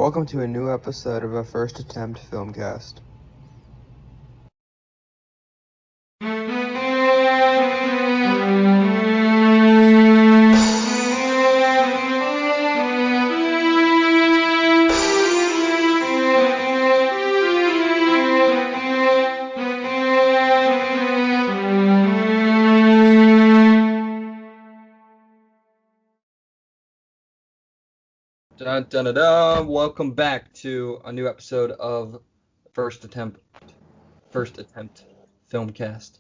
Welcome to a new episode of a first attempt filmcast. Dun, dun, dun, dun. Welcome back to a new episode of First Attempt Filmcast.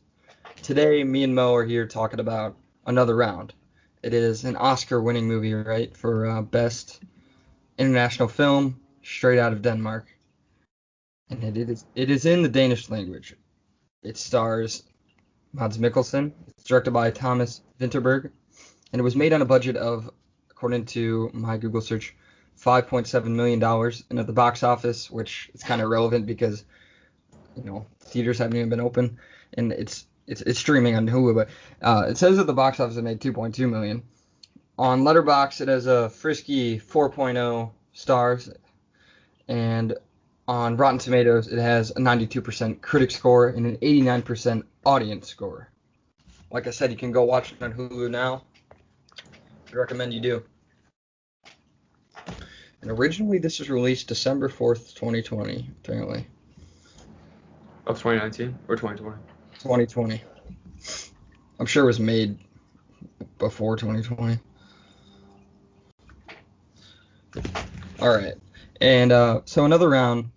Today, me and Mo are here talking about Another Round. It is an Oscar-winning movie, right, for Best International Film, straight out of Denmark, and it is in the Danish language. It stars Mads Mikkelsen. It's directed by Thomas Vinterberg, and it was made on a budget of, according to my Google search, $5.7 million, and at the box office, which is kind of relevant because, theaters haven't even been open, and it's streaming on Hulu, but it says at the box office it made $2.2 million. On Letterboxd, it has a frisky 4.0 stars, and on Rotten Tomatoes, it has a 92% critic score and an 89% audience score. Like I said, you can go watch it on Hulu now. I recommend you do. And originally, this was released December 4th, 2020, apparently. Of 2019 or 2020? 2020. I'm sure it was made before 2020. All right. And so Another Round,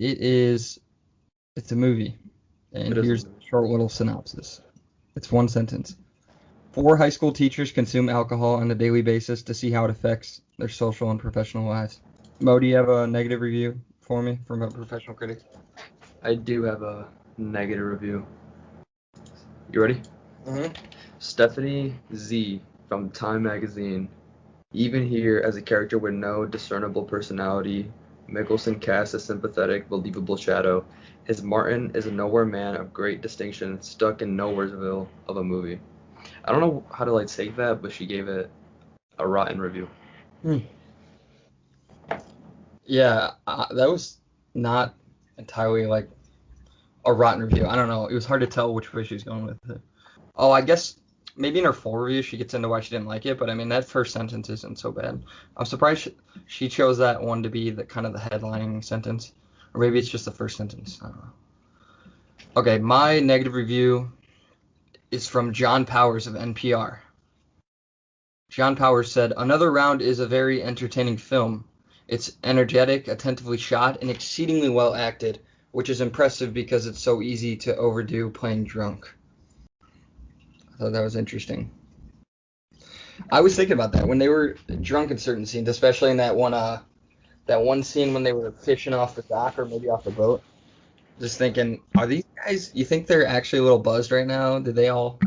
it's a movie. And here's a short little synopsis. It's one sentence. 4 high school teachers consume alcohol on a daily basis to see how it affects their social and professional lives. Mo, do you have a negative review for me from a professional critic? I do have a negative review. You ready? Mm-hmm. Stephanie Z from Time magazine. Even here, as a character with no discernible personality, Mikkelsen casts a sympathetic, believable shadow. His Martin is a nowhere man of great distinction, stuck in nowheresville of a movie. I don't know how to take that, but she gave it a rotten review. Yeah, that was not entirely a rotten review. I don't know. It was hard to tell which way she was going with it. Oh, I guess maybe in her full review she gets into why she didn't like it, but I mean that first sentence isn't so bad. I'm surprised she chose that one to be the kind of the headlining sentence, or maybe it's just the first sentence. I don't know. Okay, my negative review is from John Powers of NPR. John Powers said, "Another Round is a very entertaining film. It's energetic, attentively shot, and exceedingly well acted, which is impressive because it's so easy to overdo playing drunk." I thought that was interesting. I was thinking about that when they were drunk in certain scenes, especially in that one scene when they were fishing off the dock or maybe off the boat. Just thinking, are these guys, you think they're actually a little buzzed right now? Did they all,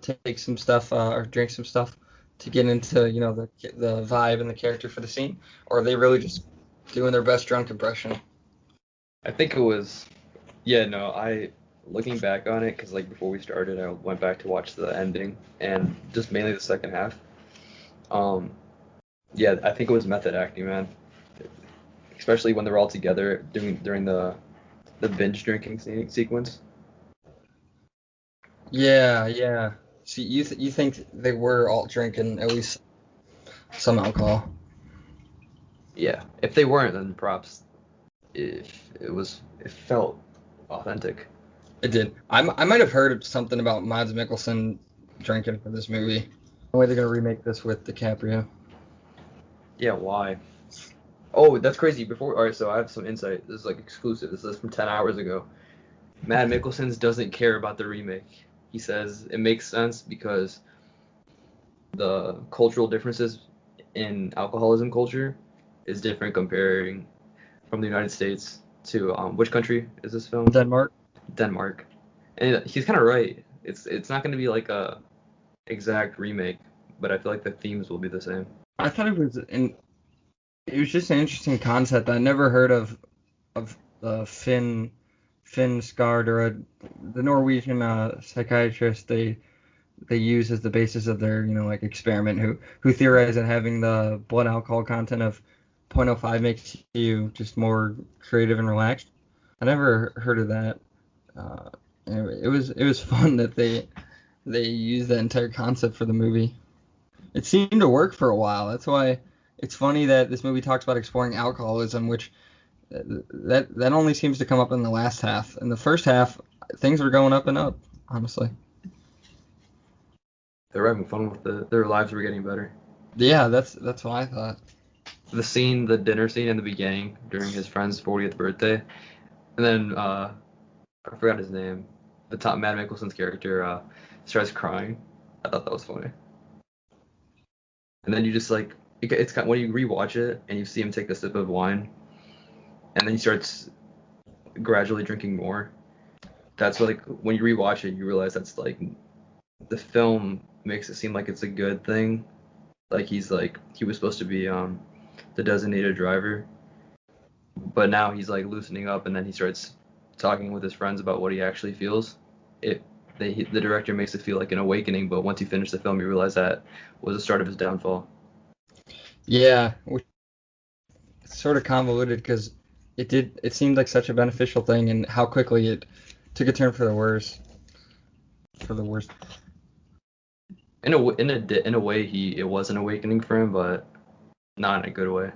take some stuff or drink some stuff to get into, the vibe and the character for the scene? Or are they really just doing their best drunk impression? I think it was, looking back on it, because before we started, I went back to watch the ending, and just mainly the second half. I think it was method acting, man. Especially when they were all together during the binge drinking sequence. Yeah. See, you think they were all drinking at least some alcohol? Yeah, if they weren't, then props. It felt authentic. It did. I might have heard something about Mads Mikkelsen drinking for this movie. The way they're gonna remake this with DiCaprio. Yeah, why? Oh, that's crazy. Alright, so I have some insight. This is exclusive. This is from 10 hours ago. Mads Mikkelsen doesn't care about the remake. He says it makes sense because the cultural differences in alcoholism culture is different comparing from the United States to which country is this film? Denmark. And he's kind of right. It's not going to be a exact remake, but I feel like the themes will be the same. I thought it was just an interesting concept. I never heard of Finn Skard or the Norwegian psychiatrist they use as the basis of their experiment who theorized that having the blood alcohol content of .05 makes you just more creative and relaxed. I never heard of that. Anyway, it was fun that they used that entire concept for the movie. It seemed to work for a while. That's why it's funny that this movie talks about exploring alcoholism, which that only seems to come up in the last half. In the first half, things were going up and up, honestly. They were having fun with it. Their lives were getting better. Yeah, that's what I thought. The dinner scene in the beginning during his friend's 40th birthday, and then I forgot his name. Matt Mickelsen's character starts crying. I thought that was funny. And then you just like it's kind of, when you rewatch it and you see him take a sip of wine, and then he starts gradually drinking more. That's what, like, when you rewatch it, you realize that's like the film makes it seem like it's a good thing. Like he was supposed to be the designated driver, but now he's like loosening up, and then he starts talking with his friends about what he actually feels. The director makes it feel like an awakening, but once you finish the film, you realize that was the start of his downfall. Yeah, which it's sort of convoluted because it seemed like such a beneficial thing, and how quickly it took a turn for the worse. For the worst. In a way, it was an awakening for him, but not in a good way.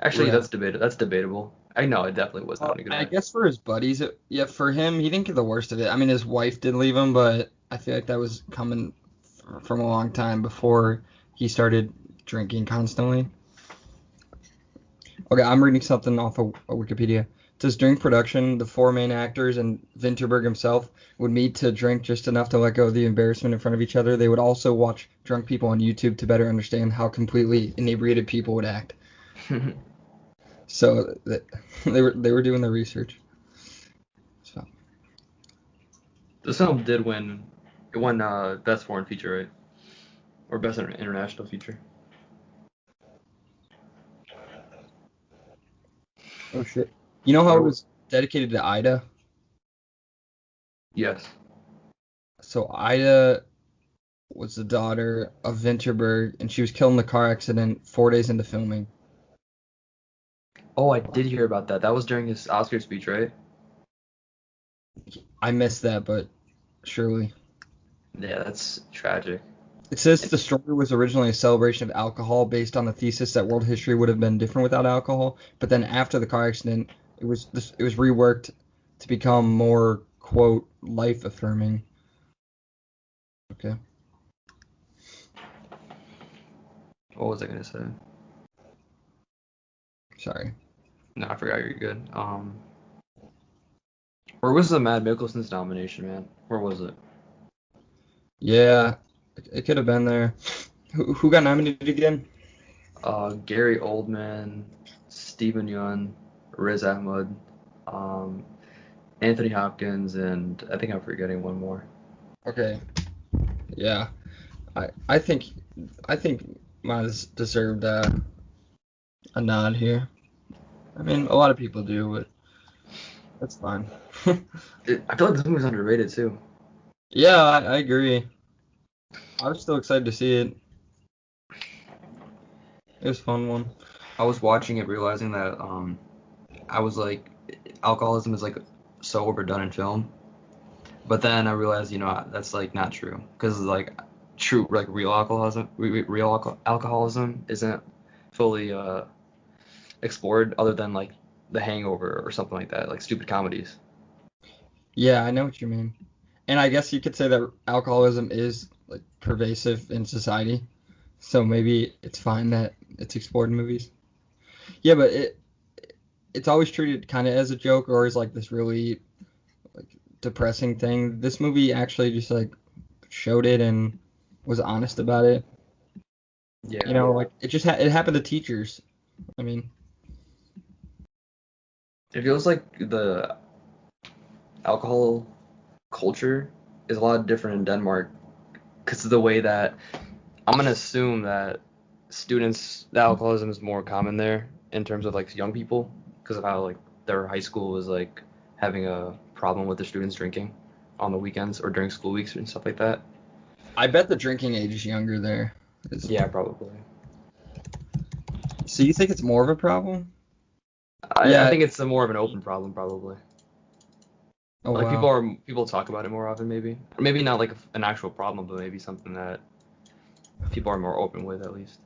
Actually, Yeah. That's debatable. I know it definitely was not in a good I way. guess for his buddies, yeah, for him, he didn't get the worst of it. I mean, his wife did leave him, but I feel like that was coming from a long time before he started drinking constantly. Okay, I'm reading something off of Wikipedia. It says during production, the four main actors and Vinterberg himself would meet to drink just enough to let go of the embarrassment in front of each other. They would also watch drunk people on YouTube to better understand how completely inebriated people would act. So they were doing their research. So This film did win. It won Best Foreign Feature, right? Or Best International Feature. oh shit. You know how it was dedicated to Ida? Yes. So Ida was the daughter of Vinterberg, and she was killed in a car accident 4 days into filming. Oh, I did hear about that. That was during his Oscar speech, right? I missed that, but surely. Yeah, that's tragic. It says the story was originally a celebration of alcohol based on the thesis that world history would have been different without alcohol, but then after the car accident, it was reworked to become more, quote, life affirming. Okay. What was I gonna say? Sorry. No, I forgot. You're good. Where was the Matt Mikkelsen's nomination, man? Where was it? Yeah, it could have been there. Who got nominated again? Gary Oldman, Stephen Yeun, Riz Ahmed, Anthony Hopkins, and I think I'm forgetting one more. Okay. Yeah. I think Maz deserved a nod here. I mean, a lot of people do, but that's fine. I feel like this movie's underrated too. Yeah, I agree. I was still excited to see it. It was a fun one. I was watching it realizing that I was like, alcoholism is like so overdone in film. But then I realized, that's like not true, because like true like real alcoholism isn't fully explored other than like The Hangover or something like that, like stupid comedies. Yeah, I know what you mean. And I guess you could say that alcoholism is like pervasive in society. So maybe it's fine that it's explored in movies. Yeah, but it's always treated kind of as a joke or as like this really like depressing thing. This movie actually just like showed it and was honest about it. Yeah. You know, like it happened to teachers. I mean, It feels like the alcohol culture is a lot different in Denmark, because of the way that I'm gonna assume that that alcoholism is more common there in terms of like young people, because of how like their high school was like having a problem with the students drinking on the weekends or during school weeks and stuff like that. I bet the drinking age is younger there. Yeah, probably. So So you think it's more of a problem? I think it's more of an open problem, probably. Oh Like wow. people talk about it more often, maybe. Or maybe not like an actual problem, but maybe something that people are more open with, at least.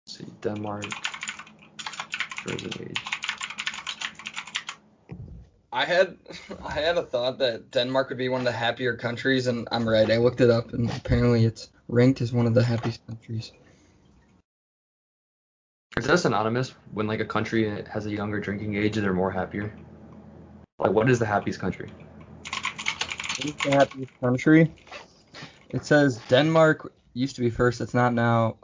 Let's see, Denmark, drinking age. I had a thought that Denmark would be one of the happier countries, and I'm right. I looked it up, and apparently it's ranked as one of the happiest countries. Is that synonymous when like a country has a younger drinking age and they're more happier? Like, what is the happiest country? What is the happiest country? It says Denmark used to be first. It's not now.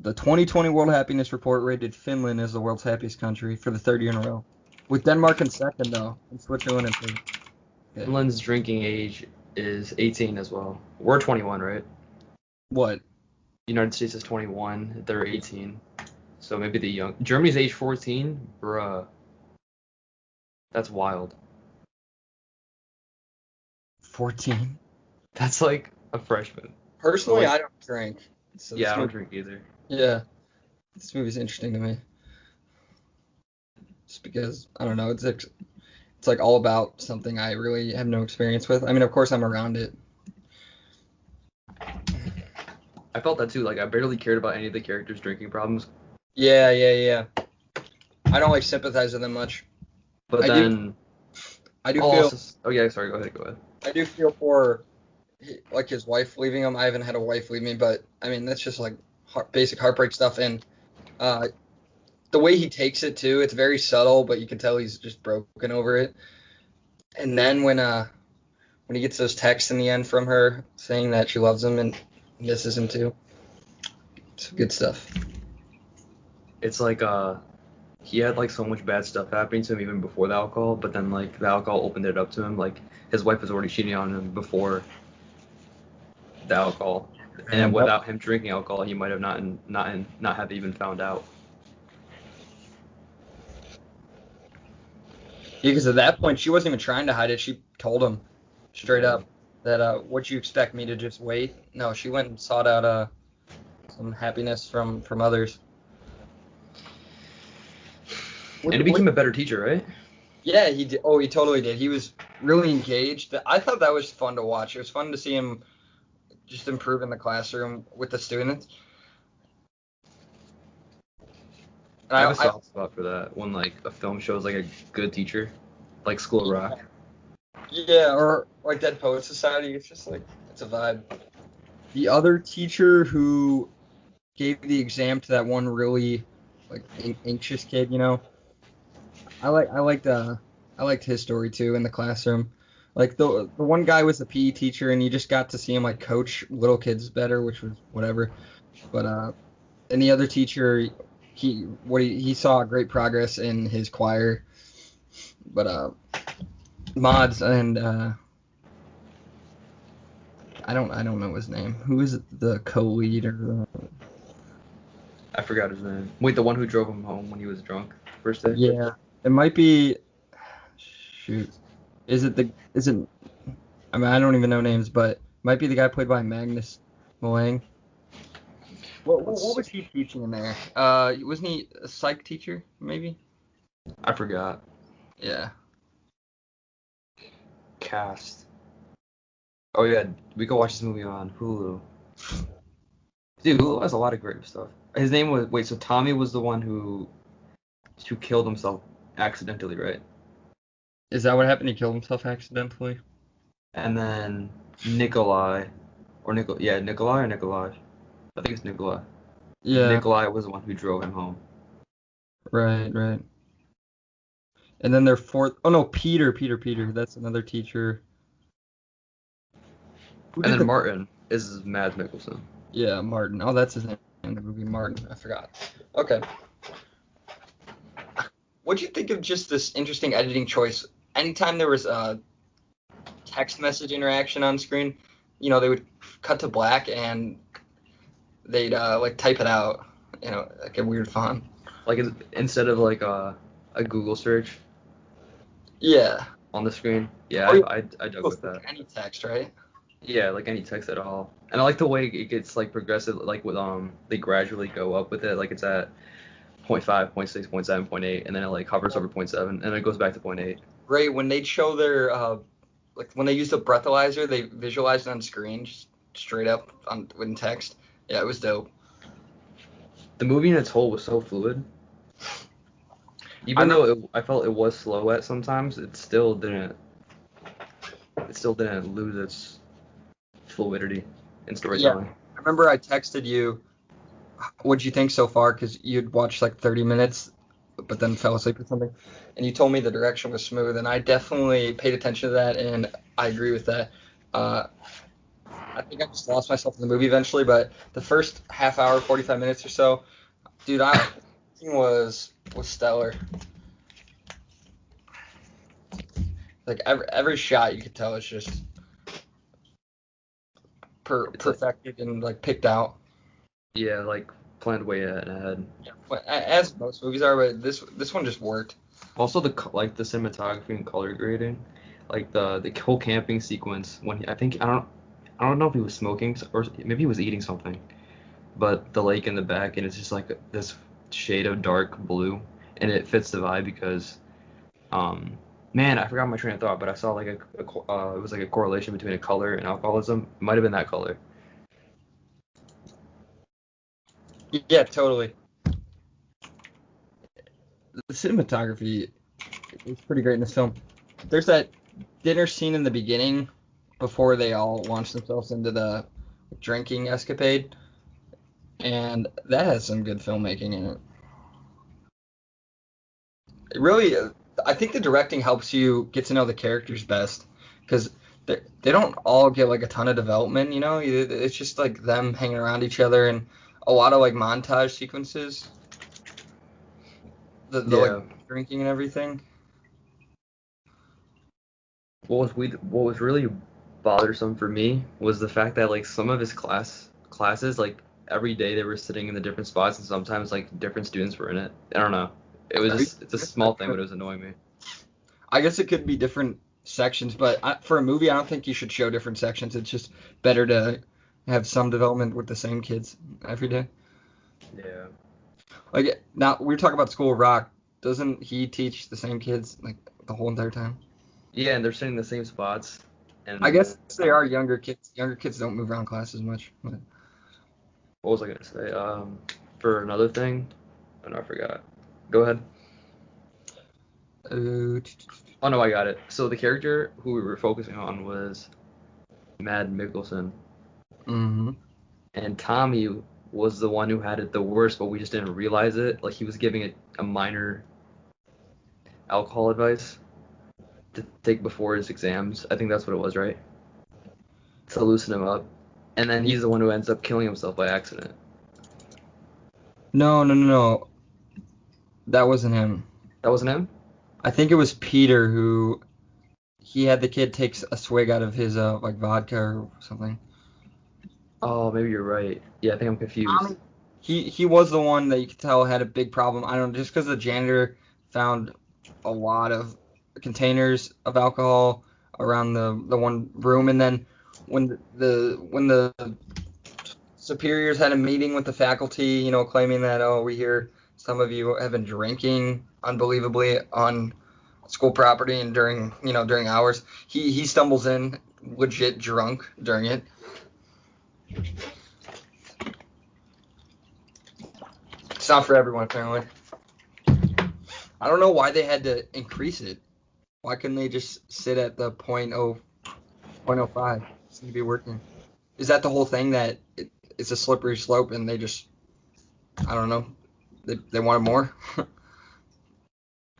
The 2020 World Happiness Report rated Finland as the world's happiest country for the third year in a row, with Denmark in second though, and Switzerland in third. Yeah. Finland's drinking age is 18 as well. We're 21, right? What? United States is 21. They're 18. So maybe the young. Germany's age 14? Bruh. That's wild. 14. That's like a freshman. Personally, Like- I don't drink. So Yeah, I this don't movie, drink either. yeah, this movie's interesting to me. Just because I don't know, it's like all about something I really have no experience with. I mean, of course, I'm around it. I felt that too. Like, I barely cared about any of the characters' drinking problems. Yeah. I don't like sympathize with them much. But I do feel Oh, yeah, sorry, go ahead. I do feel for like his wife leaving him. I haven't had a wife leave me, but I mean that's just like basic heartbreak stuff. And the way he takes it too, it's very subtle, but you can tell he's just broken over it. And then when he gets those texts in the end from her saying that she loves him and misses him too, it's good stuff. It's like, he had like so much bad stuff happening to him even before the alcohol, but then like the alcohol opened it up to him. Like his wife was already cheating on him before the alcohol, and without him drinking alcohol, he might have not have even found out. Because at that point she wasn't even trying to hide it. She told him straight up that would you expect me to just wait? No, she went and sought out some happiness from others. And he became a better teacher, right? Yeah, he did. Oh, he totally did. He was really engaged. I thought that was fun to watch. It was fun to see him just improve in the classroom with the students. And I have a soft spot for that when like a film shows like a good teacher, like School of Rock. Yeah, or like Dead Poets Society. It's just like it's a vibe. The other teacher who gave the exam to that one really like anxious kid, you know. I liked his story too in the classroom. Like the one guy was the PE teacher, and you just got to see him like coach little kids better, which was whatever. But and the other teacher, he saw great progress in his choir. But Mods and I don't know his name. Who is the co-lead or I forgot his name. Wait, the one who drove him home when he was drunk first day? Yeah, it might be. Shoot, is it? I mean, I don't even know names, but it might be the guy played by Magnus Malang. What was he teaching in there? Wasn't he a psych teacher? Maybe. I forgot. Yeah. Cast. Oh yeah, we can watch this movie on Hulu. Dude, Hulu has a lot of great stuff. His name was so Tommy was the one who killed himself accidentally, right? Is that what happened? He killed himself accidentally. And then Nikolai, Nikolai or Nikolaj. I think it's Nikolai. Yeah. Nikolai was the one who drove him home. Right. And then their fourth. Oh no, Peter. That's another teacher. And then Martin is Mads Mikkelsen. Yeah, Martin. Oh, that's his name in the movie, Martin. I forgot. Okay. What'd you think of just this interesting editing choice? Anytime there was a text message interaction on screen, you know, they would cut to black and they'd like type it out, you know, like a weird font. Like instead of like a Google search, Yeah. on the screen. Yeah, Or you I dug post with that. any text, right? Yeah, like any text at all. And I like the way it gets like progressive, like with they gradually go up with it. Like it's at point 0.5, point 0.6, point 0.7, point 0.8, and then it like hovers over point 0.7, and then it goes back to point 0.8. Right, when they'd show their like when they used the breathalyzer, they visualized it on screen, just straight up on in text. Yeah, it was dope. The movie in its whole was so fluid. I Even though I felt it was slow at sometimes, it still didn't lose its fluidity in Yeah, storytelling. I remember I texted you, what'd you think so far? Because you'd watched like 30 minutes, but then fell asleep or something. And you told me the direction was smooth, and I definitely paid attention to that, and I agree with that. Uh, I think I just lost myself in the movie eventually, but the first half hour, 45 minutes or so, dude, I was stellar. Like every shot, you could tell it's just It's like, perfected and like picked out. yeah, like planned way ahead. Yeah, as most movies are, but this one just worked. Also like the cinematography and color grading, like the whole camping sequence when I don't know if he was smoking or maybe he was eating something, but the lake in the back and it's just like this shade of dark blue, and it fits the vibe because um man, I forgot my train of thought, but I saw like it was like a correlation between a color and alcoholism. It might have been that color. Yeah, totally. The cinematography is pretty great in this film. There's that dinner scene in the beginning before they all launch themselves into the drinking escapade, and that has some good filmmaking in it. It really, I think the directing helps you get to know the characters best because they don't all get like a ton of development, you know? It's just like them hanging around each other and a lot of like montage sequences, the like Yeah. drinking and everything. What was really bothersome for me was the fact that like some of his classes like every day they were sitting in the different spots and sometimes like different students were in it. I don't know. It was just it's a small thing but it was annoying me. I guess it could be different sections, but for a movie, I don't think you should show different sections. It's just better to have some development with the same kids every day. Yeah. Like now, we're talking about School of Rock. Doesn't he teach the same kids like the whole entire time? Yeah, and they're sitting in the same spots I and guess they are younger kids. Younger kids don't move around class as much. But what was I gonna say? For another thing, oh no, I forgot. Go ahead. uh, Oh no, I got it. So the character who we were focusing on was Mad Mikkelsen, mm-hmm. and Tommy was the one who had it the worst, but we just didn't realize it. Like he was giving it a minor alcohol advice to take before his exams. I think that's what it was, right? To loosen him up. And then he's the one who ends up killing himself by accident. No, no, no, no. That wasn't him. That wasn't him? I think it was Peter who he had the kid takes a swig out of his like vodka or something. Oh, maybe you're right. Yeah, I think I'm confused. He was the one that you could tell had a big problem. I don't know, just because the janitor found a lot of containers of alcohol around the one room, and then when the superiors had a meeting with the faculty, you know, claiming that we hear some of you have been drinking unbelievably on school property and during hours. He stumbles in legit drunk during it. It's not for everyone apparently. I don't know why they had to increase it. Why couldn't they just sit at the .05? Seem to be working. Is that the whole thing that it's a slippery slope and they just I don't know they wanted more?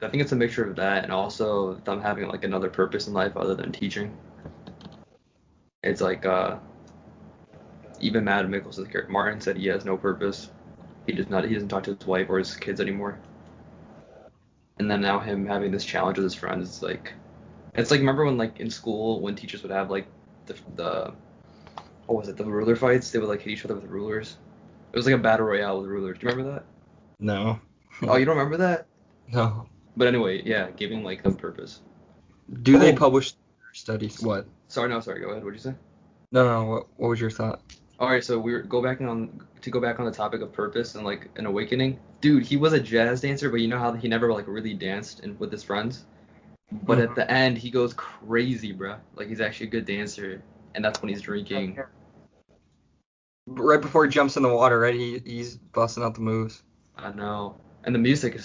I think it's a mixture of that and also them having like another purpose in life other than teaching. It's like even Matt Mikkelsen's character Martin said he has no purpose. He doesn't talk to his wife or his kids anymore. And then now him having this challenge with his friends, it's like remember when like in school when teachers would have like the what was it, the ruler fights? They would like hit each other with rulers. It was like a battle royale with rulers. Do you remember that? No. Oh, you don't remember that? No. But anyway, yeah, giving like them purpose. Do they Oh. publish studies? What? Sorry, go ahead. What'd you say? No. What was your thought? All right, so go back on the topic of purpose and like an awakening. Dude, he was a jazz dancer, but you know how he never like really danced with his friends. But at the end, he goes crazy, bro. Like he's actually a good dancer, and that's when he's drinking. Right before he jumps in the water, right? He's busting out the moves. I know, and the music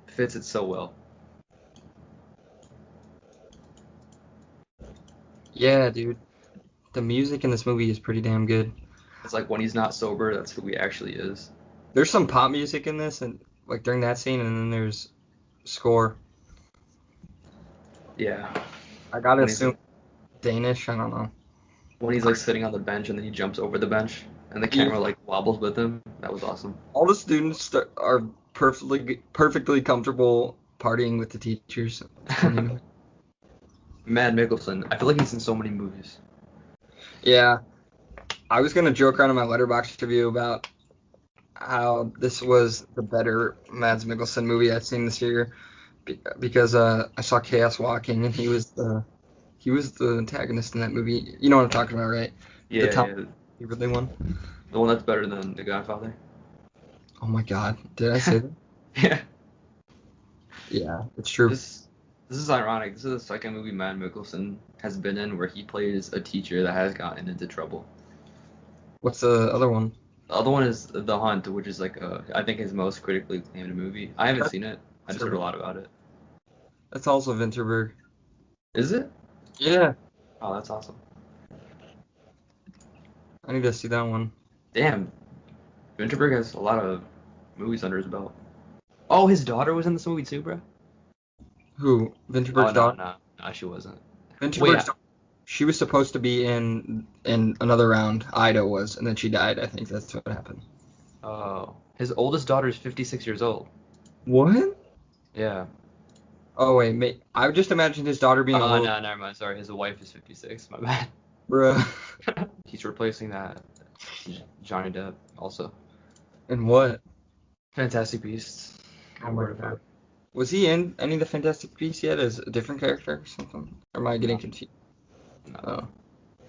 fits it so well. Yeah, dude. The music in this movie is pretty damn good. It's like when he's not sober, that's who he actually is. There's some pop music in this, and like during that scene, and then there's score. Yeah. I gotta When he's, assume like, Danish. I don't know. when he's like sitting on the bench and then he jumps over the bench and the camera like wobbles with him. That was awesome. All the students are perfectly comfortable partying with the teachers. Mad Mikkelsen. I feel like he's in so many movies. Yeah, I was gonna joke around in my Letterboxd review about how this was the better Mads Mikkelsen movie I've seen this year because I saw Chaos Walking and he was the antagonist in that movie. You know what I'm talking about, right? Yeah, the really one. The one that's better than The Godfather. Oh my God, did I say that? Yeah. Yeah, it's true. This is ironic. This is the second movie Mad Mikkelsen has been in where he plays a teacher that has gotten into trouble. What's the other one? The other one is The Hunt, which is like I think his most critically acclaimed movie. I haven't seen it. I just heard a lot about it. That's also Vinterberg. Is it? Yeah. Oh, that's awesome. I need to see that one. Damn. Vinterberg has a lot of movies under his belt. Oh, his daughter was in this movie too, bro? Who? Vinterberg's daughter? No, she wasn't. Vinterberg's daughter. She was supposed to be in another round. Ida was, and then she died. I think that's what happened. Oh. His oldest daughter is 56 years old. What? Yeah. Oh, wait. I would just imagine his daughter being a little... no, never mind. Sorry, his wife is 56. My bad. Bruh. He's replacing that Johnny Depp also. And what? Fantastic Beasts. Oh my God. Was he in any of the Fantastic Beasts yet as a different character or something? Or am I getting confused? No. Oh.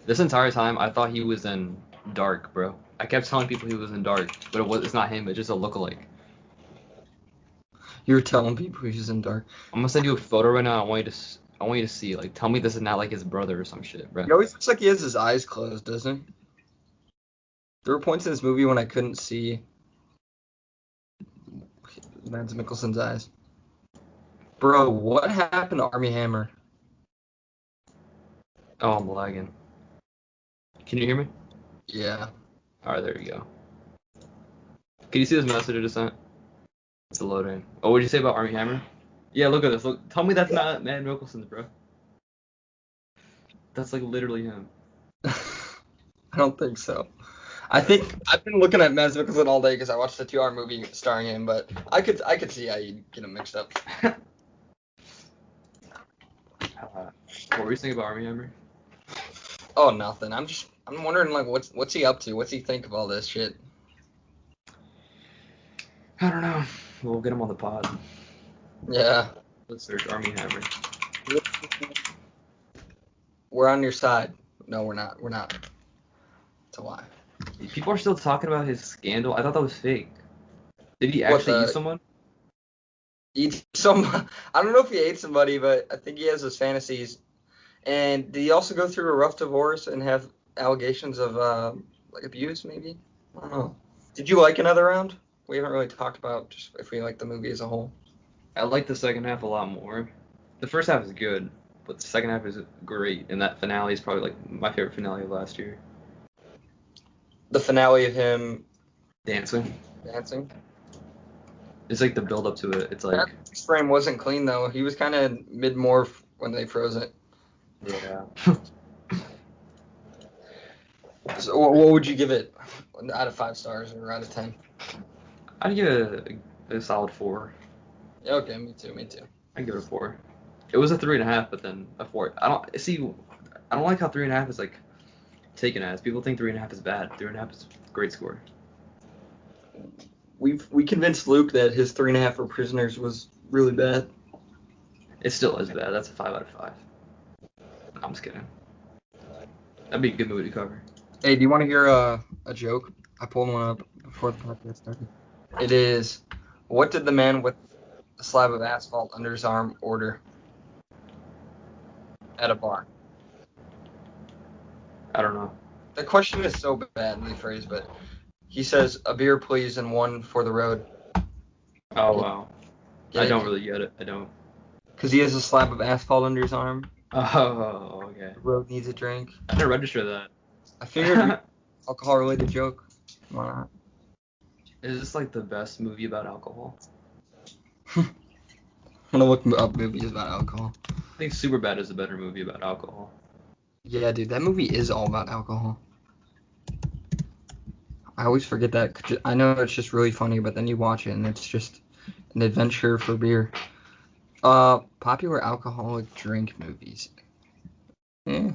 This entire time, I thought he was in Dark, bro. I kept telling people he was in Dark, but it's not him. It's just a lookalike. You were telling people he was in Dark. I'm gonna send you a photo right now. I want you to see. Like, tell me this is not like his brother or some shit, bro. He always looks like he has his eyes closed, doesn't he? There were points in this movie when I couldn't see Mads Mikkelsen's eyes. Bro, what happened to Armie Hammer? Oh, I'm lagging. Can you hear me? Yeah. Alright, there you go. Can you see this message I just sent? It's loading. Oh, what did you say about Armie Hammer? Yeah, look at this. Look, tell me that's not Mad Mikkelsen's, bro. That's like literally him. I don't think so. I think I've been looking at Mads Mikkelsen all day because I watched the 2-hour movie starring him, but I could see how you'd get him mixed up. What were you saying about Armie Hammer? Oh, nothing. I'm wondering like what's he up to? What's he think of all this shit? I don't know. We'll get him on the pod. Yeah. Let's search Armie Hammer. We're on your side. No, we're not. We're not. It's a lie. People are still talking about his scandal. I thought that was fake. Did he actually eat someone? I don't know if he ate somebody, but I think he has his fantasies. And did he also go through a rough divorce and have allegations of like abuse, maybe? I don't know. Did you like Another Round? We haven't really talked about just if we like the movie as a whole. I like the second half a lot more. The first half is good, but the second half is great, and that finale is probably like my favorite finale of last year. The finale of him dancing. It's like the build up to it. It's like that frame wasn't clean though. He was kind of mid morph when they froze it. Yeah. So what would you give it out of 5 stars or out of 10? I'd give it a solid 4. Yeah, okay, me too. I'd give it a 4. It was a 3.5, but then a 4. I don't like how 3.5 is like taken as. People think 3.5 is bad. 3.5 is a great score. We convinced Luke that his 3.5 for Prisoners was really bad. It still is bad. That's a 5 out of 5. I'm just kidding. That'd be a good movie to cover. Hey, do you want to hear a joke? I pulled one up before the podcast started. It is, what did the man with a slab of asphalt under his arm order at a bar? I don't know. The question is so badly phrased, but he says, a beer please and one for the road. Oh, wow. Get I it? don't really get it. I don't. Because he has a slab of asphalt under his arm. Oh, okay. The road needs a drink. I didn't register that. I figured alcohol-related joke. Why not? Is this like the best movie about alcohol? I'm gonna look up movies about alcohol. I think Superbad is a better movie about alcohol. Yeah, dude, that movie is all about alcohol. I always forget that. 'Cause I know it's just really funny, but then you watch it and it's just an adventure for beer. Popular alcoholic drink movies. Yeah.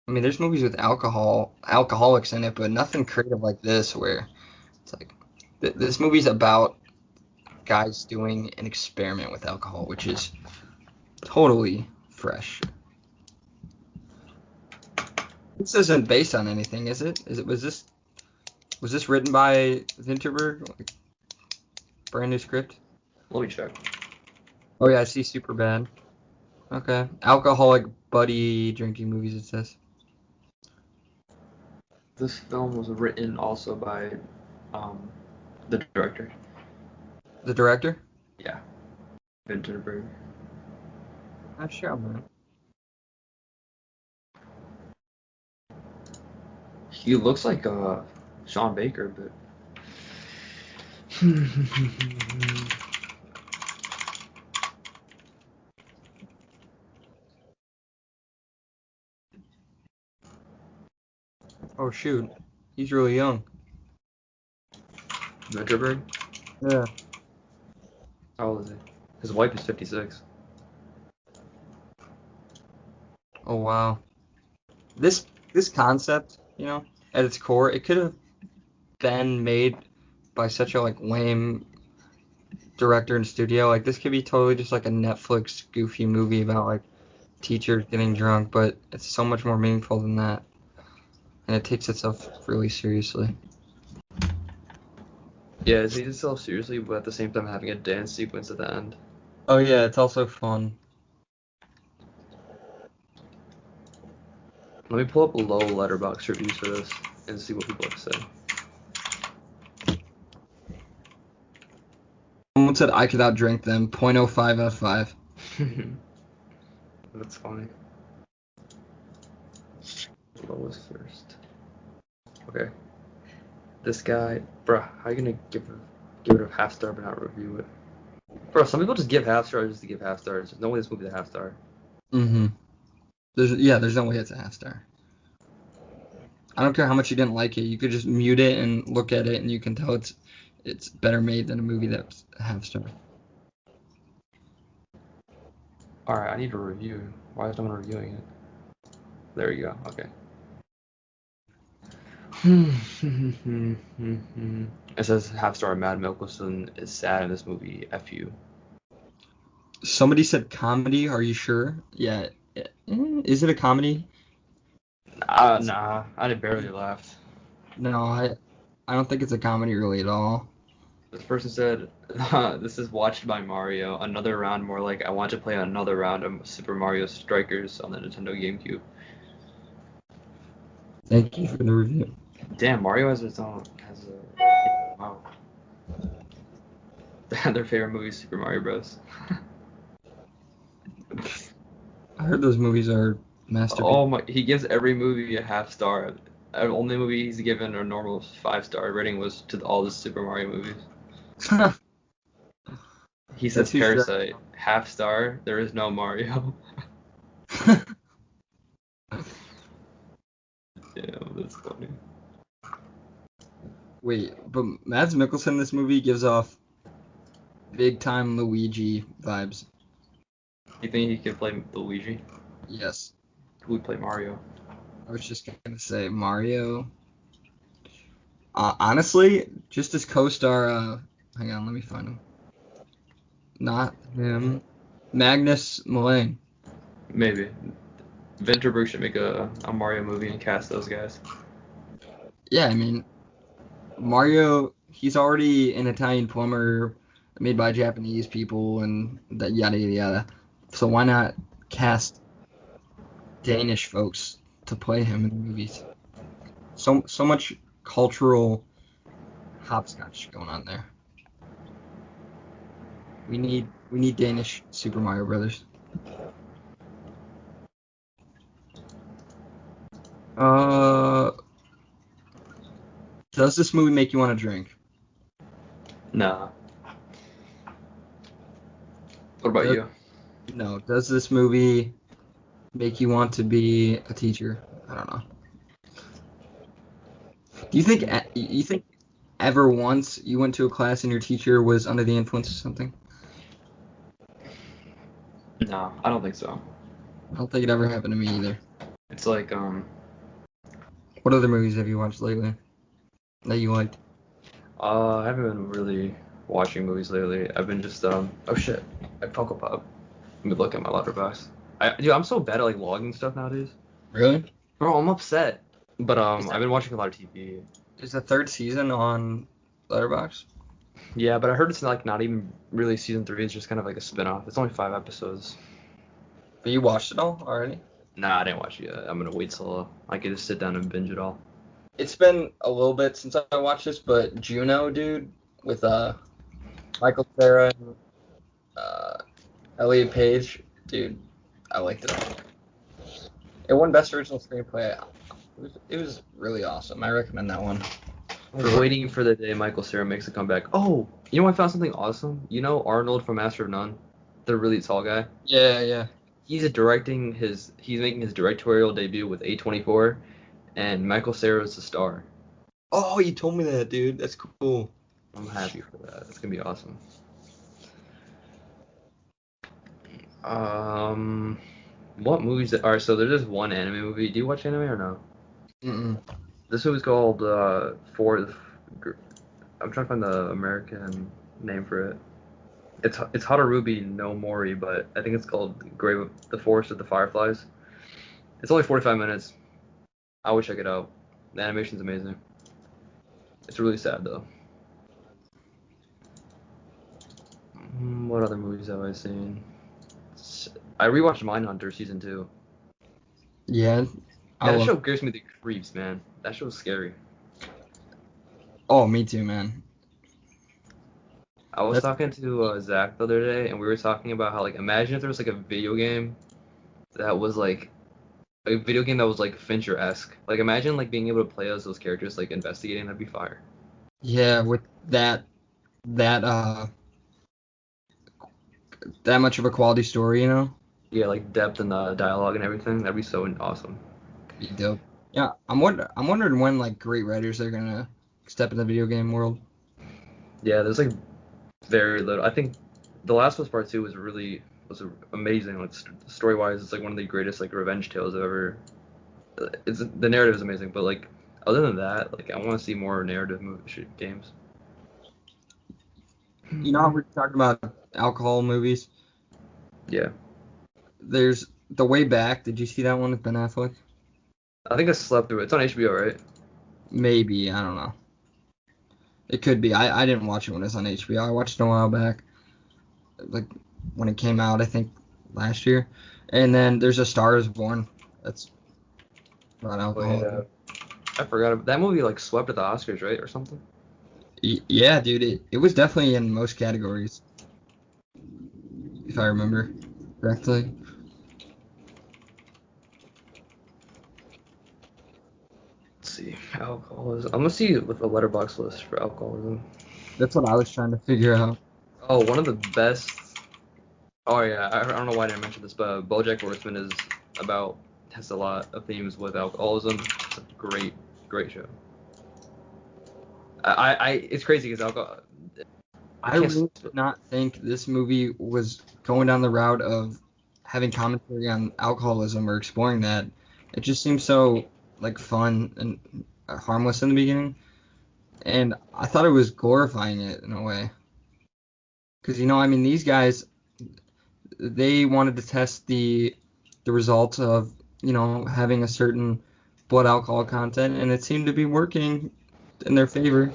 I mean, there's movies with alcoholics in it, but nothing creative like this, where it's like, this movie's about guys doing an experiment with alcohol, which is totally fresh. This isn't based on anything, is it? Was this written by Vinterberg? Like, brand new script? Let me check. Oh yeah, I see Superbad. Okay. Alcoholic buddy drinking movies, it says. This film was written also by the director. The director? Yeah. Vinterberg. Nice job, man. He looks like Sean Baker, but Oh shoot. He's really young. Vinterberg? Yeah. How old is he? His wife is 56. Oh wow. This concept, you know, at its core, it could have been made by such a like lame director and studio. Like this could be totally just like a Netflix goofy movie about like teachers getting drunk, but it's so much more meaningful than that. And it takes itself really seriously. Yeah, it takes itself seriously, but at the same time having a dance sequence at the end. Oh yeah, it's also fun. Let me pull up low letterbox reviews for this and see what people have to say. Someone said I could outdrink them. 0.05 out of 5. That's funny. Lowest first. Okay. This guy, bruh, how you gonna give it a half star but not review it? Bro, some people just give half stars just to give half stars. There's no way this movie's a half star. Mm-hmm. There's no way it's a half star. I don't care how much you didn't like it. You could just mute it and look at it, and you can tell it's better made than a movie that's a half star. Alright, I need a review. Why is no one reviewing it? There you go, okay. It says half star Matt Mikkelsen is sad in this movie. F you. Somebody said comedy. Are you sure? Yeah. Is it a comedy? Nah, I barely laughed. No, I don't think it's a comedy really at all. This person said, this is watched by Mario. Another round, more like I want to play another round of Super Mario Strikers on the Nintendo GameCube. Thank you for the review. Damn, Mario has wow. Their favorite movie is Super Mario Bros. I heard those movies are masterpieces. Oh my, he gives every movie a half star. The only movie he's given a normal 5-star rating was to all the Super Mario movies. He says Parasite, half star, there is no Mario. Damn, that's funny. Wait, but Mads Mikkelsen in this movie gives off big time Luigi vibes. You think he could play Luigi? Yes. Who would play Mario? I was just gonna say Mario. Honestly, just as co-star, hang on, let me find him. Not him. Magnus Mullane. Maybe. Vinterberg should make a Mario movie and cast those guys. Yeah, I mean, Mario, he's already an Italian plumber made by Japanese people and that yada yada yada. So why not cast Danish folks to play him in the movies? So much cultural hopscotch going on there. We need Danish Super Mario Brothers. Does this movie make you want to drink? Nah. What about you? No. Does this movie make you want to be a teacher? I don't know. Do you think ever once you went to a class and your teacher was under the influence of something? No, I don't think so. I don't think it ever happened to me either. It's like What other movies have you watched lately that you liked? I haven't been really watching movies lately. I've been just oh shit, I Funko Pop. Let me look at my letterbox. Dude, I'm so bad at like logging stuff nowadays. Really? Bro, I'm upset. But I've been watching a lot of TV. Is the third season on Letterboxd? Yeah, but I heard it's like not even really season 3. It's just kind of like a spin-off. It's only 5 episodes. But you watched it all already? Nah, I didn't watch it yet. I'm gonna wait till I can just sit down and binge it all. It's been a little bit since I watched this, but Juno, dude, with Michael Cera and Elliot Page, dude, I liked it all. It won Best Original Screenplay. It was really awesome. I recommend that one. We're waiting for the day Michael Cera makes a comeback. Oh, you know I found something awesome? You know Arnold from Master of None? The really tall guy? Yeah. He's making his directorial debut with A24, and Michael Cera is the star. Oh, you told me that, dude. That's cool. I'm happy for that. It's gonna be awesome. What movies are so there's this one anime movie. Do you watch anime or no? Mm-mm. This movie's called I'm trying to find the American name for it. It's Harurubi no Mori, but I think it's called the Forest of the Fireflies. It's only 45 minutes. I would check it out. The animation's amazing. It's really sad though. What other movies have I seen? I rewatched Mindhunter season 2. Yeah. That show gives me the creeps, man. That show's scary. Oh, me too, man. I was talking to Zach the other day, and we were talking about how, like, imagine if there was, like, a video game that was, like, Fincher-esque. Like, imagine, like, being able to play as those characters, like, investigating. That'd be fire. Yeah, with that much of a quality story, you know? Yeah, like, depth in the dialogue and everything. That'd be so awesome. Be dope. Yeah, I'm wondering when, like, great writers are gonna step in the video game world. Yeah, there's, like, very little. I think The Last of Us Part 2 was amazing. Like, story-wise, it's, like, one of the greatest, like, revenge tales I've ever... The narrative is amazing, but, like, other than that, like, I want to see more narrative games. You know how we're talking about alcohol movies? Yeah. There's The Way Back. Did you see that one with Ben Affleck? I think I slept through it. It's on HBO, right? Maybe. I don't know. It could be. I didn't watch it when it was on HBO. I watched it a while back. Like, when it came out, I think, last year. And then there's A Star Is Born. That's about alcohol. Yeah. I forgot. That movie, like, swept at the Oscars, right? Or something? Yeah, dude. It was definitely in most categories. If I remember correctly. Let's see. Alcoholism. I'm gonna see with the letterbox list for alcoholism. That's what I was trying to figure out. Oh, one of the best. Oh yeah, I don't know why I didn't mention this, but Bojack Horseman has a lot of themes with alcoholism. It's a great show. It's crazy because alcohol. I really did not think this movie was going down the route of having commentary on alcoholism or exploring that. It just seemed so, like, fun and harmless in the beginning. And I thought it was glorifying it in a way. Because, I mean, these guys, they wanted to test the the result of, having a certain blood alcohol content, and it seemed to be working in their favor.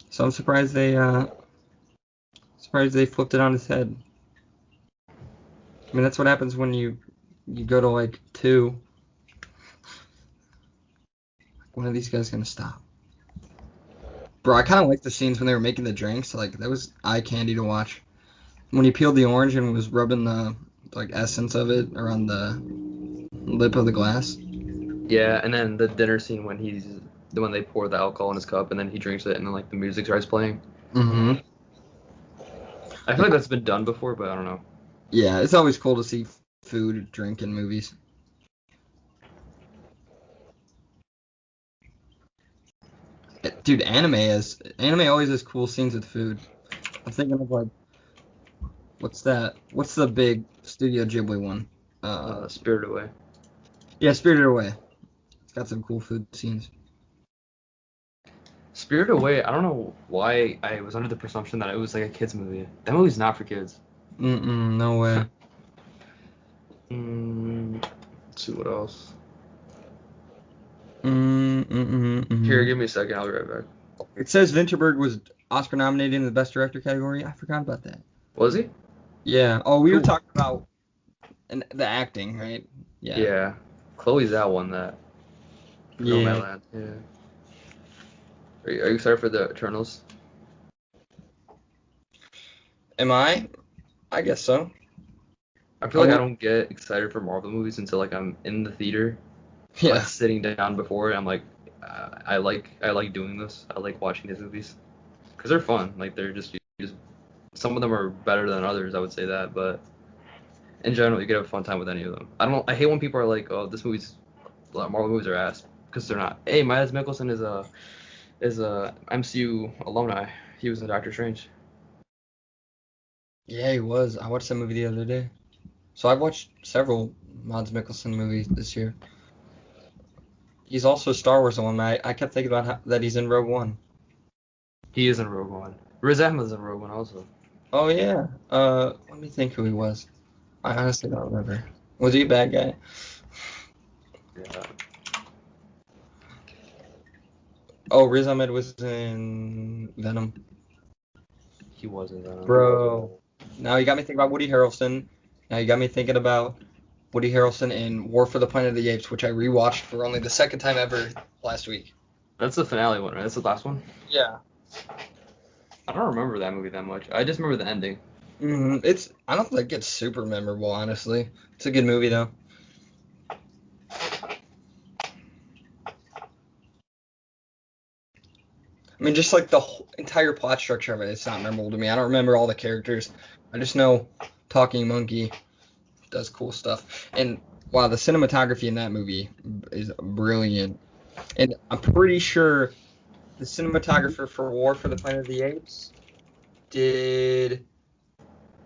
So I'm surprised they flipped it on its head. I mean, that's what happens when you go to like 2. When are these guys gonna stop? Bro, I kind of like the scenes when they were making the drinks. Like, that was eye candy to watch. When he peeled the orange and was rubbing the essence of it around the lip of the glass. Yeah, and then the dinner scene when they pour the alcohol in his cup and then he drinks it and then like the music starts playing. Mm-hmm. I feel like that's been done before, but I don't know. Yeah, it's always cool to see food, drink in movies. Dude, anime always has cool scenes with food. I'm thinking of like, what's that? What's the big Studio Ghibli one? Spirited Away. Yeah, Spirited Away. It's got some cool food scenes. Spirited Away, I don't know why I was under the presumption that it was like a kids movie. That movie's not for kids. No way. Let's see what else. Mm-hmm. Here, give me a second. I'll be right back. It says Vinterberg was Oscar nominated in the Best Director category. I forgot about that. Was he? Yeah. Oh, we were Cool. talking about the acting, right? Yeah. Yeah. Chloe Zhao won that. Yeah. Nomadland. Yeah. Are you excited for the Eternals? Am I? I guess so. I feel like I don't get excited for Marvel movies until like I'm in the theater, Yeah. like sitting down before it. I'm like, I like doing this. I like watching these movies because they're fun. Like they're just some of them are better than others. I would say that, but in general, you get a fun time with any of them. I hate when people are like, oh, Marvel movies are ass because they're not. Hey, Mads Mikkelsen is a MCU alumni. He was in Doctor Strange. Yeah, he was. I watched that movie the other day. So I've watched several Mads Mikkelsen movies this year. He's also a Star Wars alumni. I kept thinking about that he's in Rogue One. He is in Rogue One. Riz Ahmed's in Rogue One also. Oh yeah. Let me think who he was. I honestly don't remember. Was he a bad guy? Yeah. Oh, Riz Ahmed was in Venom. He was in Venom. Bro. Now you got me thinking about Woody Harrelson. Now you got me thinking about Woody Harrelson in War for the Planet of the Apes, which I rewatched for only the second time ever last week. That's the finale one, right? That's the last one? Yeah. I don't remember that movie that much. I just remember the ending. I don't think it's super memorable, honestly. It's a good movie though. I mean, just like the whole entire plot structure of it, it's not memorable to me. I don't remember all the characters. I just know Talking Monkey does cool stuff. And wow, the cinematography in that movie is brilliant. And I'm pretty sure the cinematographer for War for the Planet of the Apes did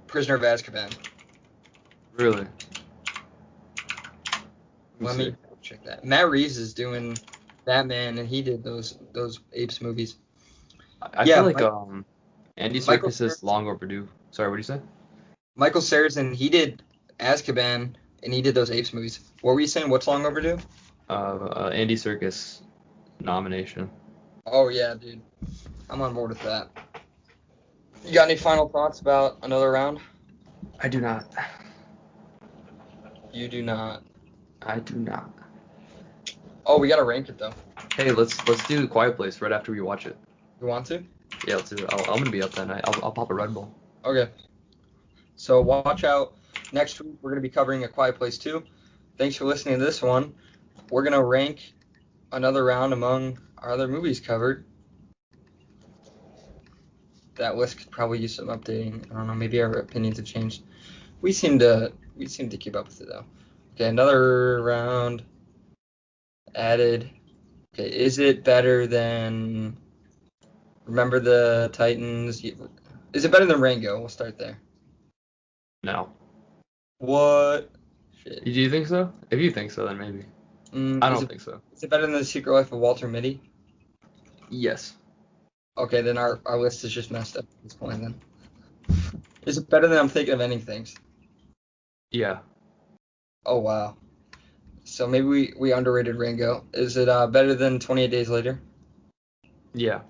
Prisoner of Azkaban. Really? Let me check that. Matt Reeves is doing Batman, and he did those Apes movies. I feel like Andy Michael Serkis is long overdue. Sorry, what did you say? Michael Cera, he did Azkaban, and he did those Apes movies. What were you saying? What's long overdue? Andy Serkis nomination. Oh, yeah, dude. I'm on board with that. You got any final thoughts about another round? I do not. You do not. I do not. Oh, we gotta rank it, though. Hey, let's do Quiet Place right after we watch it. You want to? Yeah, let's do it. I'm gonna be up that night. I'll pop a Red Bull. Okay. So watch out. Next week, we're gonna be covering A Quiet Place 2. Thanks for listening to this one. We're gonna rank another round among our other movies covered. That list could probably use some updating. I don't know. Maybe our opinions have changed. We seem to keep up with it though. Okay, another round added. Okay, is it better than Remember the Titans? Is it better than Rango? We'll start there. No. What? Shit. Do you think so? If you think so, then maybe. I don't think so. Is it better than The Secret Life of Walter Mitty? Yes. Okay, then our list is just messed up at this point then. Is it better than I'm Thinking of Ending Things? Yeah. Oh wow. So maybe we underrated Rango. Is it better than 28 Days Later? Yeah.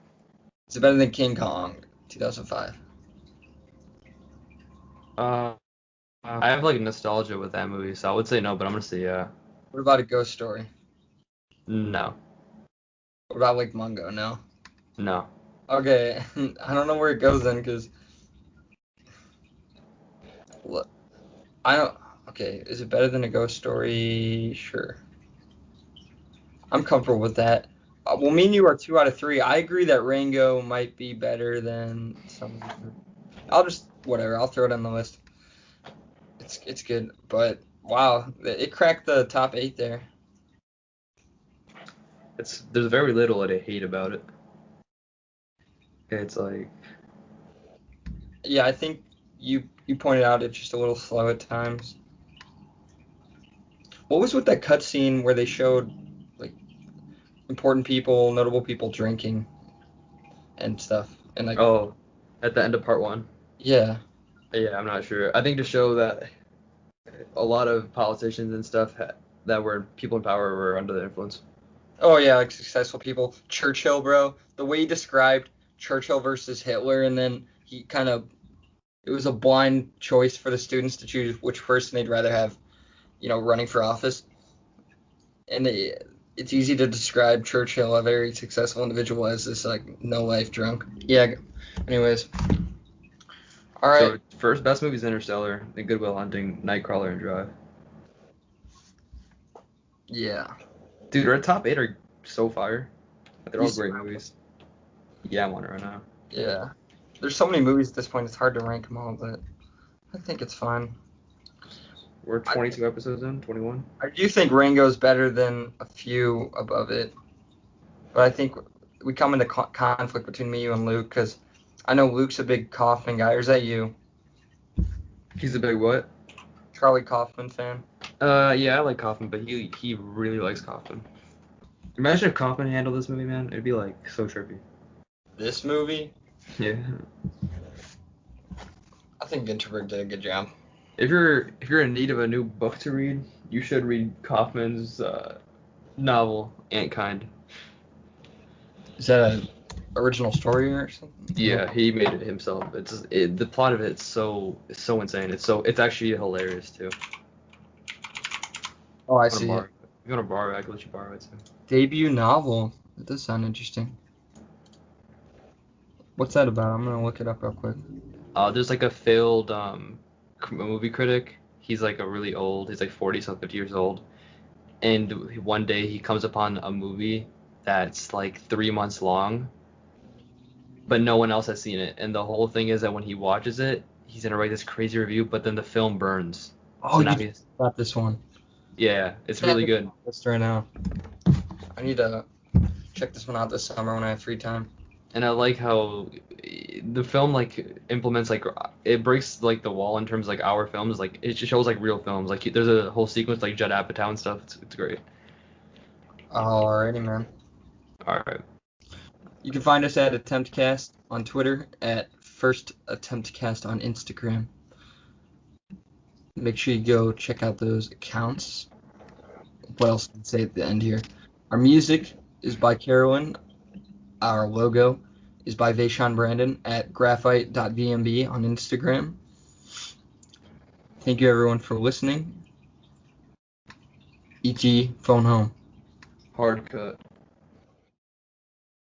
Is it better than King Kong 2005? I have like nostalgia with that movie, so I would say no, but I'm gonna say yeah. What about A Ghost Story? No. What about Lake Mungo? No. No. Okay, I don't know where it goes then, because I don't. Okay, is it better than A Ghost Story? Sure, I'm comfortable with that. Well, me and you are 2 out of 3. I agree that Rango might be better than some. I'll just whatever. I'll throw it on the list. It's good, but wow, it cracked the top 8 there. There's very little that I hate about it. It's like Yeah, I think you pointed out it's just a little slow at times. What was with that cutscene where they showed like important people, notable people drinking and stuff, and like oh, at the end of part 1. yeah, Yeah, I'm not sure. I think to show that a lot of politicians and stuff that were people in power were under the influence. oh yeah, like successful people. Churchill, bro, the way he described Churchill versus Hitler, and then he kind of it was a blind choice for the students to choose which person they'd rather have, running for office, and it's easy to describe Churchill, a very successful individual, as this like no life drunk. Yeah. Anyways, all right. So first best movie is Interstellar, then Good Will Hunting, Nightcrawler, and Drive. Yeah. Dude, our top 8 are so fire. They're all These- great movies. Yeah, I'm on it right now. Yeah. There's so many movies at this point, it's hard to rank them all, but I think it's fine. We're 22 episodes in, 21. I do think Rango's better than a few above it, but I think we come into conflict between me, you, and Luke, because I know Luke's a big Kaufman guy. Or is that you? He's a big what? Charlie Kaufman fan? Yeah, I like Kaufman, but he really likes Kaufman. Imagine if Kaufman handled this movie, man. It'd be like so trippy. This movie? Yeah. I think Vinterberg did a good job. If you're in need of a new book to read, you should read Kaufman's novel Antkind. Is that an original story or something? Yeah, he made it himself. The plot of it's so insane. It's actually hilarious too. Oh, I If see. you want to borrow it, I can let you borrow it too. Debut novel. That does sound interesting. What's that about? I'm gonna look it up real quick. There's like a failed movie critic. He's like he's like 40 something 50 years old, and one day he comes upon a movie that's like 3 months long, but no one else has seen it. And the whole thing is that when he watches it, he's gonna write this crazy review, but then the film burns. Oh, So now you got this one. yeah, it's really good. List right now. I need to check this one out this summer when I have free time. And I like how the film like implements like it breaks like the wall in terms of like our films. Like it just shows like real films. Like there's a whole sequence like Judd Apatow and stuff. It's great. Alrighty, man. All right. You can find us at AttemptCast on Twitter, at First AttemptCast on Instagram. Make sure you go check out those accounts. What else can I say at the end here? Our music is by Carolyn. Our logo is by Vaishon Brandon at graphite.vmb on Instagram. Thank you, everyone, for listening. E.T. Phone home. Hard cut.